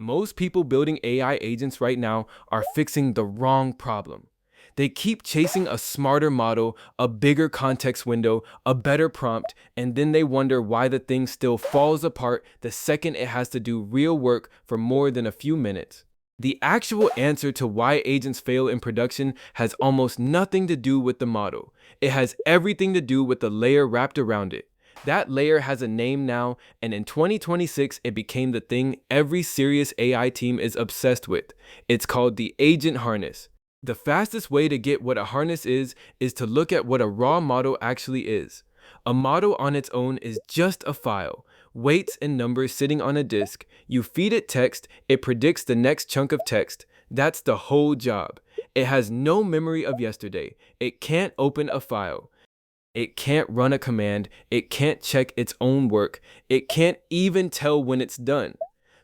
Most people building AI agents right now are fixing the wrong problem. They keep chasing a smarter model, a bigger context window, a better prompt, and then they wonder why the thing still falls apart the second it has to do real work for more than a few minutes. The actual answer to why agents fail in production has almost nothing to do with the model. It has everything to do with the layer wrapped around it. That layer has a name now, and in 2026, it became the thing every serious AI team is obsessed with. It's called the agent harness. The fastest way to get what a harness is to look at what a raw model actually is. A model on its own is just a file, weights and numbers sitting on a disk. You feed it text, it predicts the next chunk of text. That's the whole job. It has no memory of yesterday. It can't open a file. It can't run a command. It can't check its own work. It can't even tell when it's done.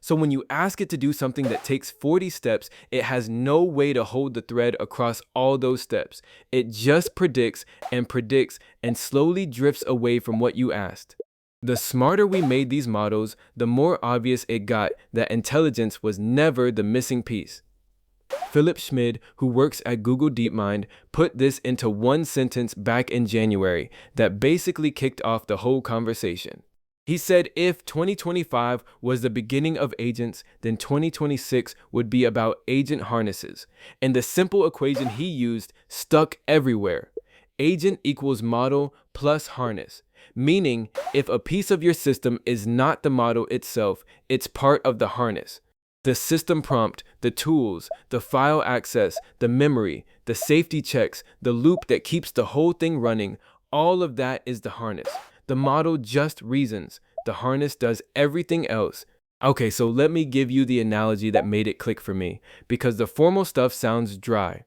So when you ask it to do something that takes 40 steps, it has no way to hold the thread across all those steps. It just predicts and slowly drifts away from what you asked. The smarter we made these models, the more obvious it got that intelligence was never the missing piece. Philip Schmid, who works at Google DeepMind, put this into one sentence back in January that basically kicked off the whole conversation. He said if 2025 was the beginning of agents, then 2026 would be about agent harnesses. And the simple equation he used stuck everywhere. Agent equals model plus harness. Meaning, if a piece of your system is not the model itself, it's part of the harness. The system prompt, the tools, the file access, the memory, the safety checks, the loop that keeps the whole thing running, all of that is the harness. The model just reasons. The harness does everything else. Okay, so let me give you the analogy that made it click for me, because the formal stuff sounds dry.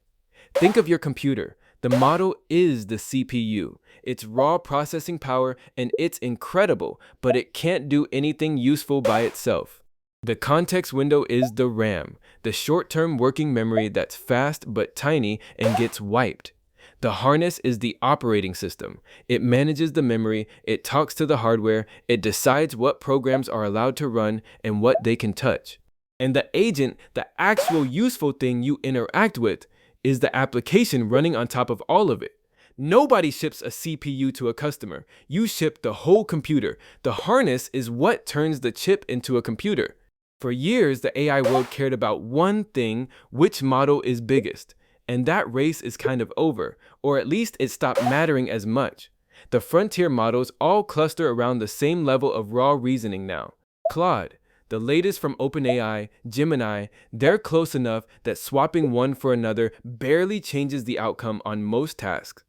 Think of your computer. The model is the CPU. It's raw processing power, and it's incredible, but it can't do anything useful by itself. The context window is the RAM, the short-term working memory that's fast but tiny and gets wiped. The harness is the operating system. It manages the memory, it talks to the hardware, it decides what programs are allowed to run and what they can touch. And the agent, the actual useful thing you interact with, is the application running on top of all of it. Nobody ships a CPU to a customer. You ship the whole computer. The harness is what turns the chip into a computer. For years, the AI world cared about one thing: which model is biggest. And that race is kind of over, or at least it stopped mattering as much. The frontier models all cluster around the same level of raw reasoning now. Claude, the latest from OpenAI, Gemini, they're close enough that swapping one for another barely changes the outcome on most tasks.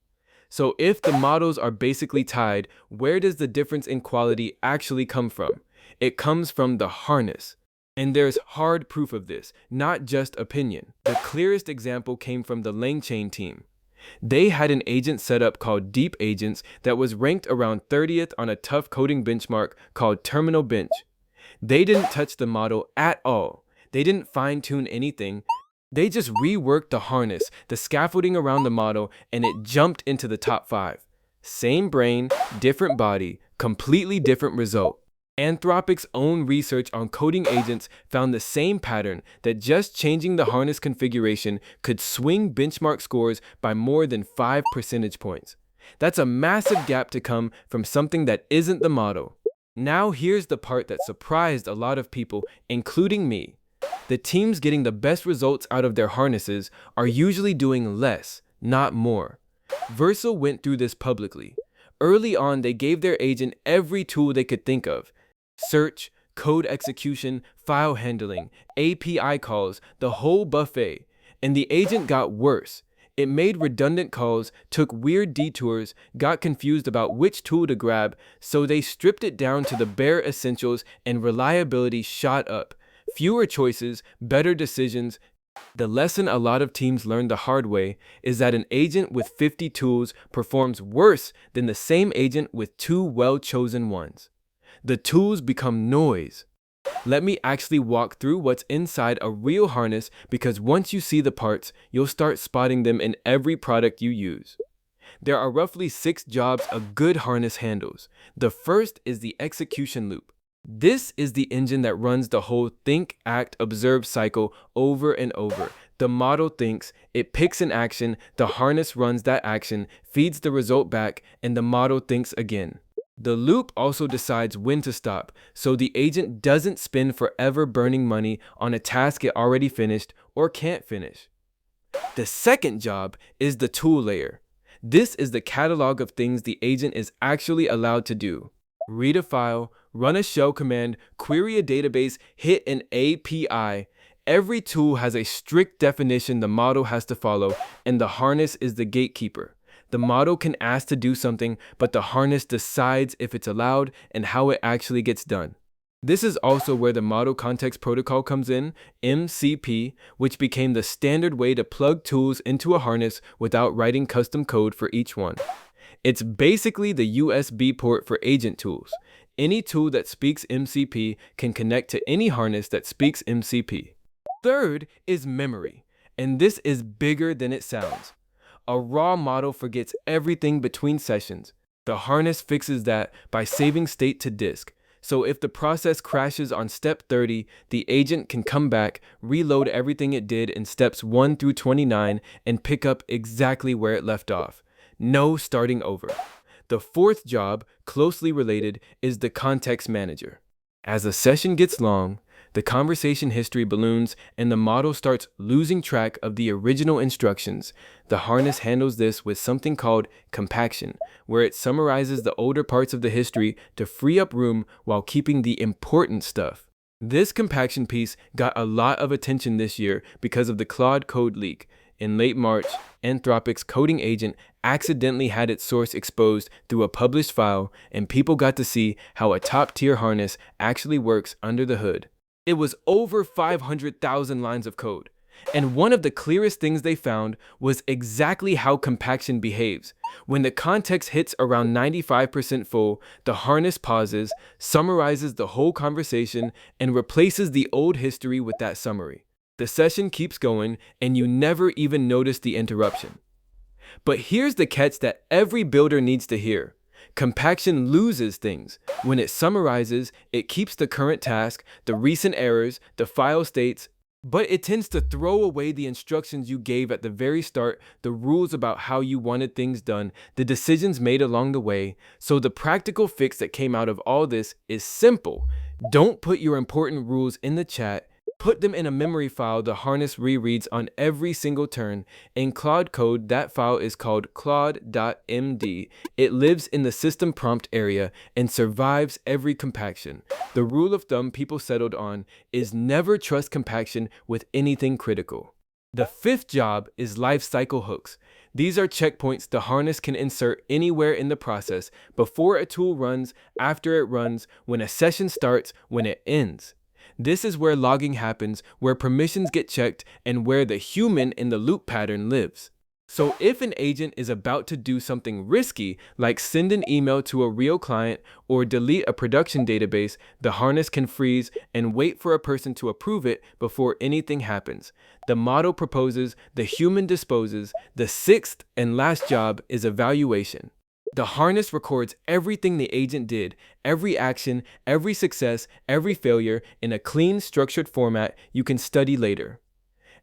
So if the models are basically tied, where does the difference in quality actually come from? It comes from the harness. And there's hard proof of this, not just opinion. The clearest example came from the LangChain team. They had an agent setup called Deep Agents that was ranked around 30th on a tough coding benchmark called Terminal Bench. They didn't touch the model at all. They didn't fine-tune anything. They just reworked the harness, the scaffolding around the model, and it jumped into the top 5. Same brain, different body, completely different result. Anthropic's own research on coding agents found the same pattern, that just changing the harness configuration could swing benchmark scores by more than 5 percentage points. That's a massive gap to come from something that isn't the model. Now here's the part that surprised a lot of people, including me. The teams getting the best results out of their harnesses are usually doing less, not more. Versa went through this publicly. Early on, they gave their agent every tool they could think of. Search, code execution, file handling, API calls, the whole buffet. And the agent got worse. It made redundant calls, took weird detours, got confused about which tool to grab, so they stripped it down to the bare essentials and reliability shot up. Fewer choices, better decisions. The lesson a lot of teams learned the hard way is that an agent with 50 tools performs worse than the same agent with 2 well-chosen ones. The tools become noise. Let me actually walk through what's inside a real harness, because once you see the parts, you'll start spotting them in every product you use. There are roughly 6 jobs a good harness handles. The first is the execution loop. This is the engine that runs the whole think, act, observe cycle over and over. The model thinks, it picks an action, the harness runs that action, feeds the result back, and the model thinks again. The loop also decides when to stop, so the agent doesn't spend forever burning money on a task it already finished or can't finish. The second job is the tool layer. This is the catalog of things the agent is actually allowed to do. Read a file, run a shell command, query a database, hit an API. Every tool has a strict definition the model has to follow, and the harness is the gatekeeper. The model can ask to do something, but the harness decides if it's allowed and how it actually gets done. This is also where the Model Context Protocol comes in, MCP, which became the standard way to plug tools into a harness without writing custom code for each one. It's basically the USB port for agent tools. Any tool that speaks MCP can connect to any harness that speaks MCP. Third is memory, and this is bigger than it sounds. A raw model forgets everything between sessions. The harness fixes that by saving state to disk. So if the process crashes on step 30, the agent can come back, reload everything it did in steps 1 through 29, and pick up exactly where it left off. No starting over. The fourth job, closely related, is the context manager. As a session gets long, the conversation history balloons and the model starts losing track of the original instructions. The harness handles this with something called compaction, where it summarizes the older parts of the history to free up room while keeping the important stuff. This compaction piece got a lot of attention this year because of the Claude Code leak. In late March, Anthropic's coding agent accidentally had its source exposed through a published file, and people got to see how a top-tier harness actually works under the hood. It was over 500,000 lines of code. And one of the clearest things they found was exactly how compaction behaves. When the context hits around 95% full, the harness pauses, summarizes the whole conversation, and replaces the old history with that summary. The session keeps going, and you never even notice the interruption. But here's the catch that every builder needs to hear. Compaction loses things. When it summarizes, it keeps the current task, the recent errors, the file states, but it tends to throw away the instructions you gave at the very start, the rules about how you wanted things done, the decisions made along the way. So the practical fix that came out of all this is simple. Don't put your important rules in the chat. Put them in a memory file the harness rereads on every single turn. In Claude Code, that file is called claude.md. It lives in the system prompt area and survives every compaction. The rule of thumb people settled on is never trust compaction with anything critical. The fifth job is lifecycle hooks. These are checkpoints the harness can insert anywhere in the process, before a tool runs, after it runs, when a session starts, when it ends. This is where logging happens, where permissions get checked, and where the human in the loop pattern lives. So if an agent is about to do something risky, like send an email to a real client or delete a production database, the harness can freeze and wait for a person to approve it before anything happens. The model proposes, the human disposes. The sixth and last job is evaluation. The harness records everything the agent did, every action, every success, every failure, in a clean, structured format you can study later.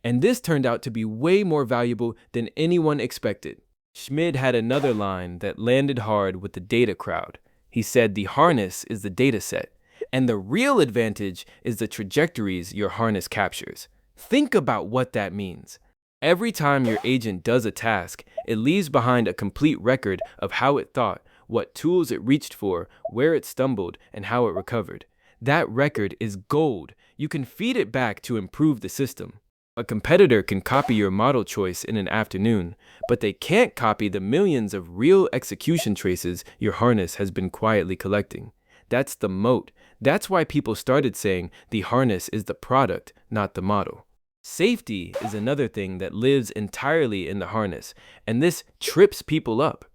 And this turned out to be way more valuable than anyone expected. Schmid had another line that landed hard with the data crowd. He said the harness is the data set, and the real advantage is the trajectories your harness captures. Think about what that means. Every time your agent does a task, it leaves behind a complete record of how it thought, what tools it reached for, where it stumbled, and how it recovered. That record is gold. You can feed it back to improve the system. A competitor can copy your model choice in an afternoon, but they can't copy the millions of real execution traces your harness has been quietly collecting. That's the moat. That's why people started saying the harness is the product, not the model. Safety is another thing that lives entirely in the harness, and this trips people up.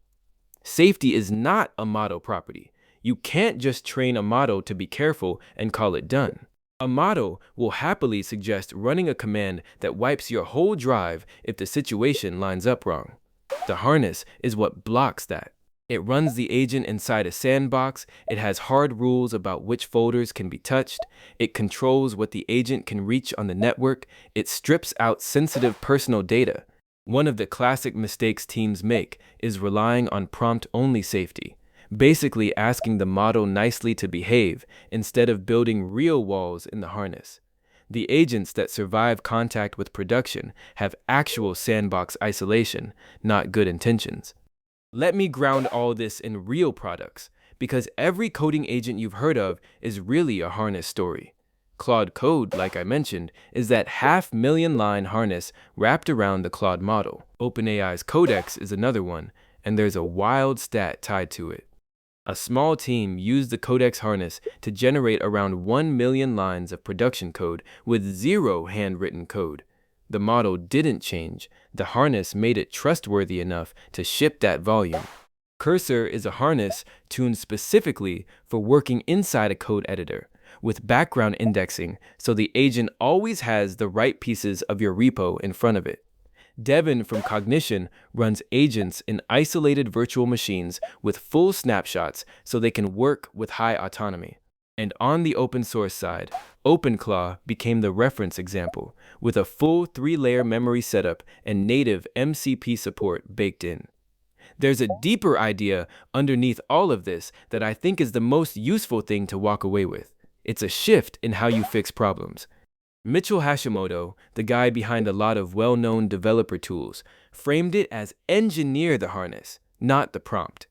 Safety is not a model property. You can't just train a model to be careful and call it done. A model will happily suggest running a command that wipes your whole drive if the situation lines up wrong. The harness is what blocks that. It runs the agent inside a sandbox, it has hard rules about which folders can be touched, it controls what the agent can reach on the network, it strips out sensitive personal data. One of the classic mistakes teams make is relying on prompt-only safety, basically asking the model nicely to behave instead of building real walls in the harness. The agents that survive contact with production have actual sandbox isolation, not good intentions. Let me ground all this in real products, because every coding agent you've heard of is really a harness story. Claude Code, like I mentioned, is that 500,000-line harness wrapped around the Claude model. OpenAI's Codex is another one, and there's a wild stat tied to it. A small team used the Codex harness to generate around 1 million lines of production code with zero handwritten code. The model didn't change. The harness made it trustworthy enough to ship that volume. Cursor is a harness tuned specifically for working inside a code editor, with background indexing so the agent always has the right pieces of your repo in front of it. Devin from Cognition runs agents in isolated virtual machines with full snapshots so they can work with high autonomy. And on the open source side, OpenClaw became the reference example, with a full 3-layer memory setup and native MCP support baked in. There's a deeper idea underneath all of this that I think is the most useful thing to walk away with. It's a shift in how you fix problems. Mitchell Hashimoto, the guy behind a lot of well-known developer tools, framed it as engineer the harness, not the prompt.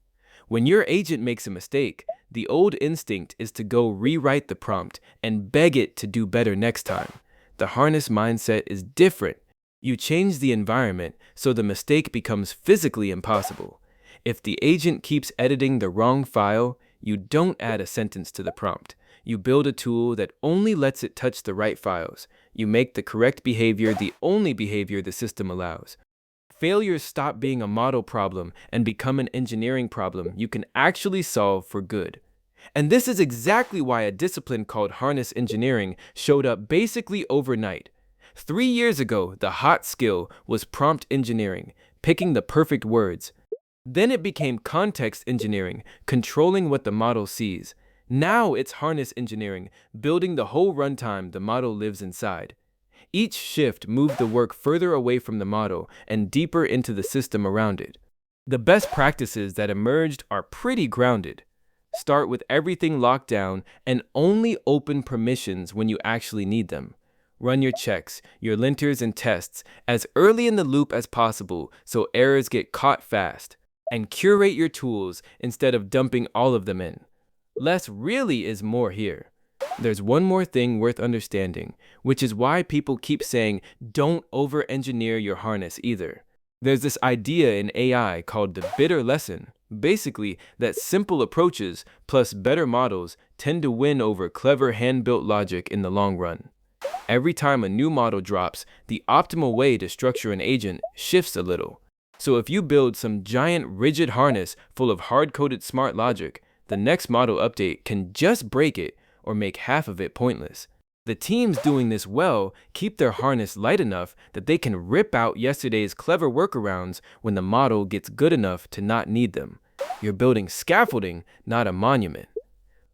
When your agent makes a mistake, the old instinct is to go rewrite the prompt and beg it to do better next time. The harness mindset is different. You change the environment so the mistake becomes physically impossible. If the agent keeps editing the wrong file, you don't add a sentence to the prompt. You build a tool that only lets it touch the right files. You make the correct behavior the only behavior the system allows. Failures stop being a model problem and become an engineering problem you can actually solve for good. And this is exactly why a discipline called harness engineering showed up basically overnight. 3 years ago, the hot skill was prompt engineering, picking the perfect words. Then it became context engineering, controlling what the model sees. Now it's harness engineering, building the whole runtime the model lives inside. Each shift moved the work further away from the model and deeper into the system around it. The best practices that emerged are pretty grounded. Start with everything locked down and only open permissions when you actually need them. Run your checks, your linters and tests as early in the loop as possible so errors get caught fast. And curate your tools instead of dumping all of them in. Less really is more here. There's one more thing worth understanding, which is why people keep saying don't over-engineer your harness either. There's this idea in AI called the bitter lesson, basically that simple approaches plus better models tend to win over clever hand-built logic in the long run. Every time a new model drops, the optimal way to structure an agent shifts a little. So if you build some giant rigid harness full of hard-coded smart logic, the next model update can just break it or make half of it pointless. The teams doing this well keep their harness light enough that they can rip out yesterday's clever workarounds when the model gets good enough to not need them. You're building scaffolding, not a monument.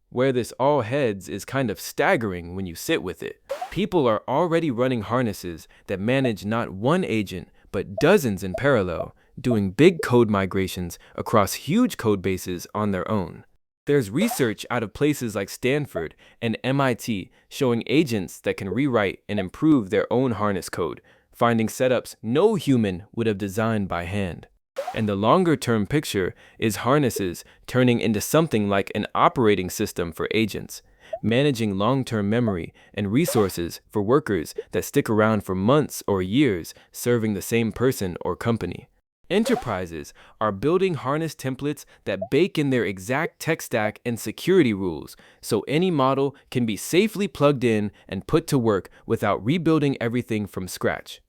Where this all heads is kind of staggering when you sit with it. People are already running harnesses that manage not one agent, but dozens in parallel, doing big code migrations across huge code bases on their own. There's research out of places like Stanford and MIT showing agents that can rewrite and improve their own harness code, finding setups no human would have designed by hand. And the longer-term picture is harnesses turning into something like an operating system for agents, managing long-term memory and resources for workers that stick around for months or years serving the same person or company. Enterprises are building harness templates that bake in their exact tech stack and security rules, so any model can be safely plugged in and put to work without rebuilding everything from scratch.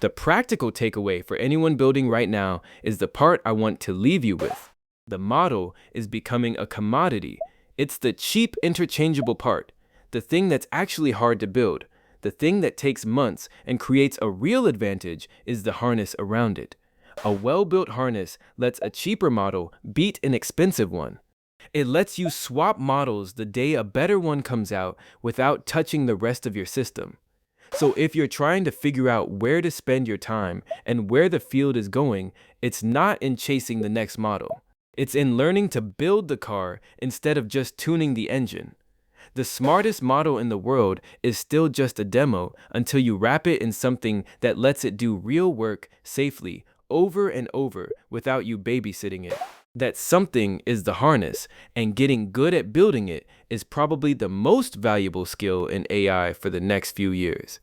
The practical takeaway for anyone building right now is the part I want to leave you with. The model is becoming a commodity. It's the cheap interchangeable part, the thing that's actually hard to build. The thing that takes months and creates a real advantage is the harness around it. A well-built harness lets a cheaper model beat an expensive one. It lets you swap models the day a better one comes out without touching the rest of your system. So if you're trying to figure out where to spend your time and where the field is going, it's not in chasing the next model. It's in learning to build the car instead of just tuning the engine. The smartest model in the world is still just a demo until you wrap it in something that lets it do real work safely over and over without you babysitting it. That something is the harness, and getting good at building it is probably the most valuable skill in AI for the next few years.